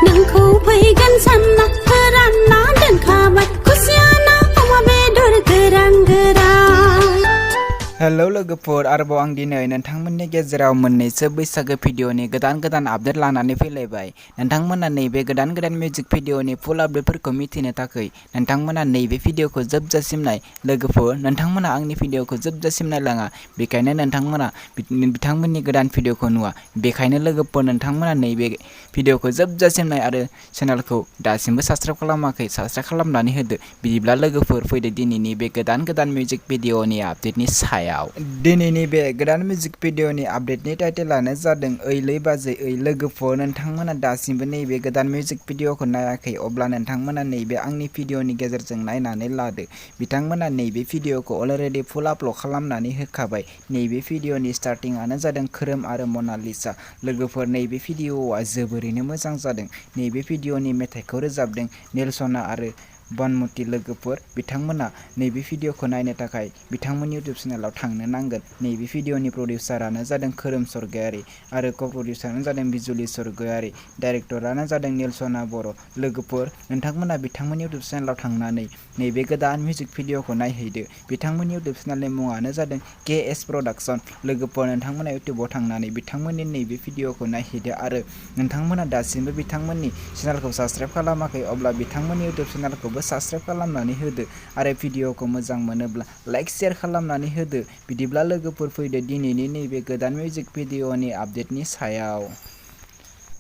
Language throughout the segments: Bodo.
नोंखौ फैगोन सानना फोरानना दोनखाबाय खुसियाना अमा बेदर गोरान गोरान। हेलो लोगोफोर, आरोबाव आं दिनै नोंथांमोननि गेजेराव मोननैसो बैसागो भिडिअनि गोदान आपडेट लानानै फैलायबाय। नोंथांमोना नैबे गोदान मिउजिक भिडिअनि फुल आपडेटफोरखौ मिथिनो थाखाय नोंथांमोना नैबे भिडिअखौ जोबजासिम नाय। लोगोफोर, नोंथांमोना आंनि भिडिअखौ जोबजासिम नायलाङा, बेखायनो नोंथांमोना बिथांमोननि गोदान भिडिअखौ नुवा। बेखायनो लोगोफोर, नोंथांमोना नैबे भिडिअखौ जोबजासिम नाय आरो चेनेलखौ दासिमबो साबस्क्राइब खालामाखै, साबस्क्राइब खालामनानै होदो। बिदिब्ला लोगोफोर, फैदो दिनैनि बे गोदान मिउजिक भिडिअनि आपडेटनि सायाव। दिनैनि बे गोदान मिउजिक भिडिअनि आपडेटनि टाइटेलानो जादों ओइलै बाजै ओइ। लोगोफोर, नोंथांमोना दासिमबो नैबे गोदान मिउजिक भिडिअखौ नायाखै, अब्ला नोंथांमोना नैबे आंनि भिडिअनि गेजेरजों नायनानै लादो। बिथांमोना नैबे भिडिअखौ अलरेडि फुल आपल'ड खालामनानै होखाबाय। नैबे भिडिअनि स्टार्टिंआनो जादों खोरोम आरो मनालिसा। लोगोफोर, नैबे भिडिअआ जोबोरैनो मोजां जादों। नैबे भिडिअनि मेथाइखौ रोजाबदों नेलसना आरो बनमती। लोगोफोर, बिथांमोना नैबे भिडिअखौ नायनो थाखाय बिथांमोननि इउटुब चेनेलाव थांनो नांगोन। नैबे भिडिअनि प्रडिउसारानो जादों खोरोम स्वर्गियारी आरो क'-प्रडिउसारानो जादों बिजुली स्वर्गियारी। डाइरेक्टरानो जादों नेलसना बर'। लोगोफोर, नोंथांमोना बिथांमोननि इउटुब चेनेलाव थांनानै नैबे गोदान मिउजिक भिडिअखौ नायहैदो। बिथांमोननि इउटुब चेनेलनि मुङानो जादों KS प्रडाक्शन। लोगोफोर, नोंथांमोना इउटुबाव थांनानै बिथांमोननि नैबे भिडिअखौ नायहैदो आरो नोंथांमोना दासिमबो बिथांमोननि चेनेलखौ साबस्क्राइब खालामाखै, अब्ला बिथांमोननि इउटुब चेनेलखौबो साबस्क्राइब खालामनानै होदो आरो भिडिअखौ मोजां मोनोब्ला लाइक शेयार खालामनानै होदो। बिदिब्ला लोगोफोर, फैदो दिनैनि नैबे गोदान मिउजिक भिडिअनि आपडेटनि सायाव।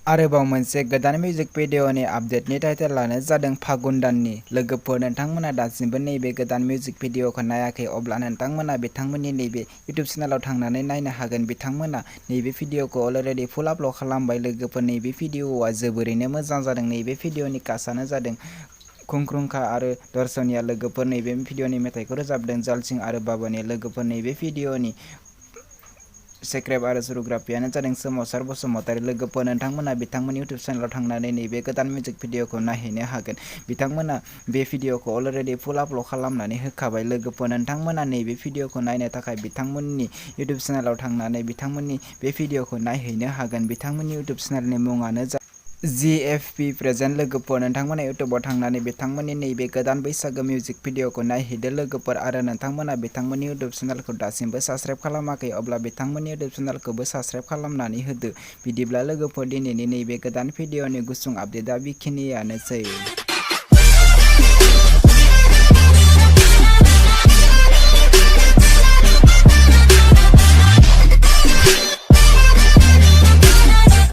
आरोबाव मोनसे गोदान मिउजिक भिडिअनि आपडेटनि टाइटेलानो जादों फागुन दाननि। लोगोफोर, नोंथांमोना दासिमबो नैबे गोदान मिउजिक भिडिअखौ नायाखै, अब्ला नोंथांमोना बिथांमोननि नैबे इउटुब चेनेलाव थांनानै नायनो हागोन। बिथांमोना नैबे भिडिअखौ अलरेडि फुल आपल'ड खालामबाय। लोगोफोर, नैबे भिडिअआ जोबोरैनो मोजां जादों। नैबे भिडिअनि कास्टआनो जादों खुंख्रुंखा आरो दर्शनिया। लोगोफोर, नैबे भिडिअनि मेथाइखौ रोजाबदों जालसिं आरो बाबानि। लोगोफोर, नैबे भिडिअनि स्क्रिप्ट आरो सुरुग्राफियानो जादों सोमावसार बसुमतारी। लोगोफोर, नोंथांमोना बिथांमोननि इउटुब चेनेलाव थांनानै नैबे गोदान मिउजिक भिडिअखौ नायहैनो हागोन। बिथांमोना बे भिडिअखौ अलरेडि फुल आपल'ड खालामनानै होखाबाय। लोगोफोर, नोंथांमोना नैबे भिडिअखौ नायनो थाखाय बिथांमोननि इउटुब चेनेलाव थांनानै बिथांमोननि बे भिडिअखौ नायहैनो हागोन। बिथांमोननि इउटुब चेनेलनि मुङानो जादों GFP प्रेजेन्ट। लोगोफोर, नोंथांमोना इउटुबाव थांनानै बिथांमोननि नैबे गोदान बैसागो मिउजिक भिडिअखौ नायहैदो। लोगोफोर, आरो नोंथांमोना बिथांमोननि इउटुब चेनेलखौ दासिमबो साबस्क्राइब खालामाखै, अब्ला बिथांमोननि इउटुब चेनेलखौबो साबस्क्राइब खालामनानै होदो। बिदिब्ला लोगोफोर, दिनैनि नैबे गोदान भिडिअनि गुसुं आपडेटआ बेखिनियानोसै।